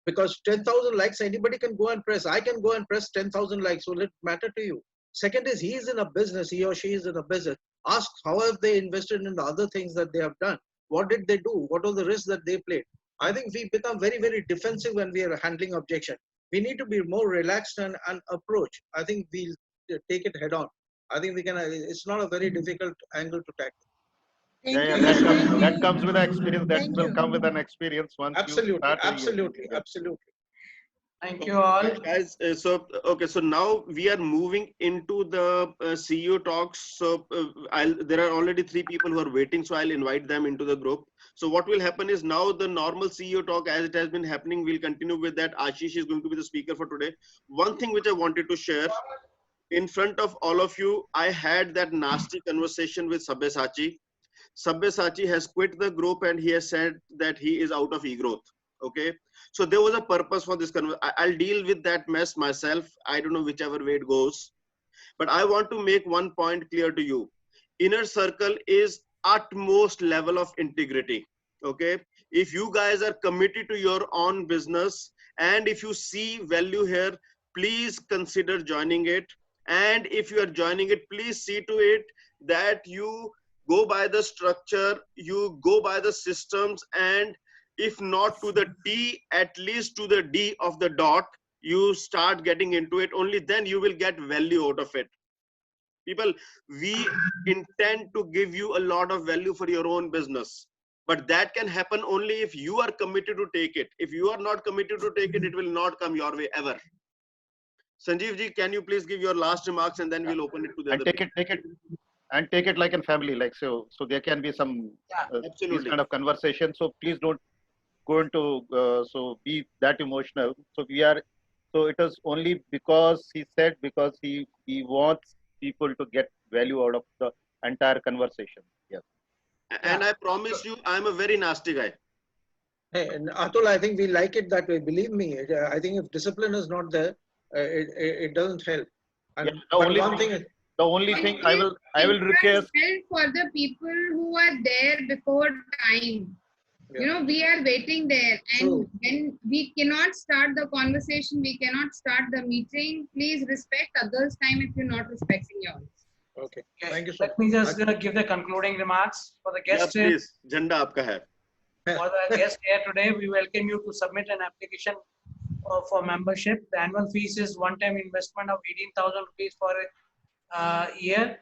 Speaker 12: Because 10,000 likes, anybody can go and press. I can go and press 10,000 likes. Will it matter to you? Second is he is in a business. He or she is in a business. Ask how have they invested in the other things that they have done? What did they do? What are the risks that they played? I think we become very, very defensive when we are handling objection. We need to be more relaxed and approach. I think we'll take it head on. I think we can. It's not a very difficult angle to tackle.
Speaker 6: That comes with experience. That will come with an experience once
Speaker 12: absolutely,
Speaker 6: you start.
Speaker 12: Absolutely.
Speaker 2: Thank you all.
Speaker 1: Guys, so now we are moving into the CEO talks. So there are already 3 people who are waiting, so I'll invite them into the group. So what will happen is now the normal CEO talk as it has been happening, we'll continue with that. Ashish is going to be the speaker for today. One thing which I wanted to share in front of all of you, I had that nasty conversation with Sabyasachi. Sabyasachi has quit the group and he has said that he is out of e-growth. Okay, so there was a purpose for this conversation. I'll deal with that mess myself. I don't know whichever way it goes, but I want to make one point clear to you. Inner circle is utmost level of integrity. Okay, if you guys are committed to your own business and if you see value here, please consider joining it. And if you are joining it, please see to it that you go by the structure, you go by the systems, and if not to the T, at least to the D of the dot, you start getting into it. Only then you will get value out of it. People, we intend to give you a lot of value for your own business, but that can happen only if you are committed to take it. If you are not committed to take it, it will not come your way ever. Sanjeev ji, can you please give your last remarks and then we'll open it to the
Speaker 6: and
Speaker 1: other
Speaker 6: take it like in family, like so there can be some these kind of conversation. So please don't go into so be that emotional. So it is only because he said, because he wants people to get value out of the entire conversation. Yes.
Speaker 1: And I promise you, I'm a very nasty guy.
Speaker 12: Hey, and Atul, I think we like it that way. Believe me, I think if discipline is not there, it doesn't help. And
Speaker 6: the only thing I will request
Speaker 3: for the people who are there before time. You know, we are waiting there, and when we cannot start the conversation, we cannot start the meeting. Please respect others' time if you're not respecting yours.
Speaker 12: Okay. Thank you, sir.
Speaker 2: Let me just give the concluding remarks for the
Speaker 1: Yeah,
Speaker 2: guest.
Speaker 1: please. Janda aapka hai.
Speaker 2: For the guest here today, we welcome you to submit an application for membership. The annual fees is one-time investment of 18,000 rupees for a year,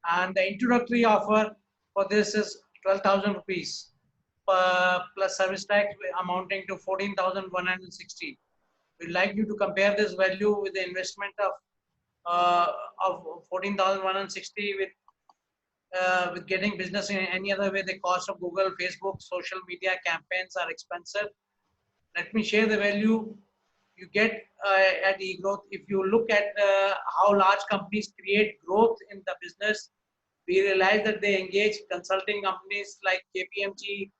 Speaker 2: and the introductory offer for this is 12,000 rupees plus service tax amounting to 14,160. We'd like you to compare this value with the investment of 14,160 with getting business in any other way. The cost of Google, Facebook, social media campaigns are expensive. Let me share the value you get at eGrowth. If you look at how large companies create growth in the business, we realize that they engage consulting companies like KPMG,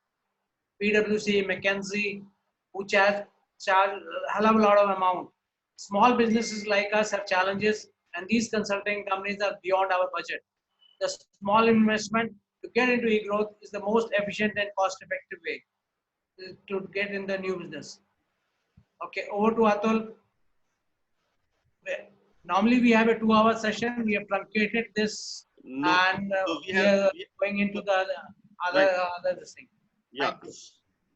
Speaker 2: PwC, McKinsey, who charge a hell of a lot of amount. Small businesses like us have challenges, and these consulting companies are beyond our budget. The small investment to get into eGrowth is the most efficient and cost-effective way to get in the new business. Okay, over to Atul. Normally we have a 2-hour session. We have truncated this, and we are going into the other thing.
Speaker 1: Yeah.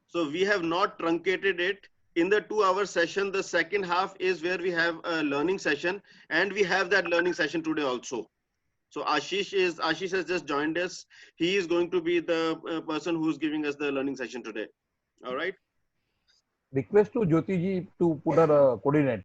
Speaker 1: So we have not truncated it. In the 2-hour session, the second half is where we have a learning session, and we have that learning session today also. So Ashish has just joined us. He is going to be the person who's giving us the learning session today. All right.
Speaker 10: Request to Jyoti ji to put her coordinate.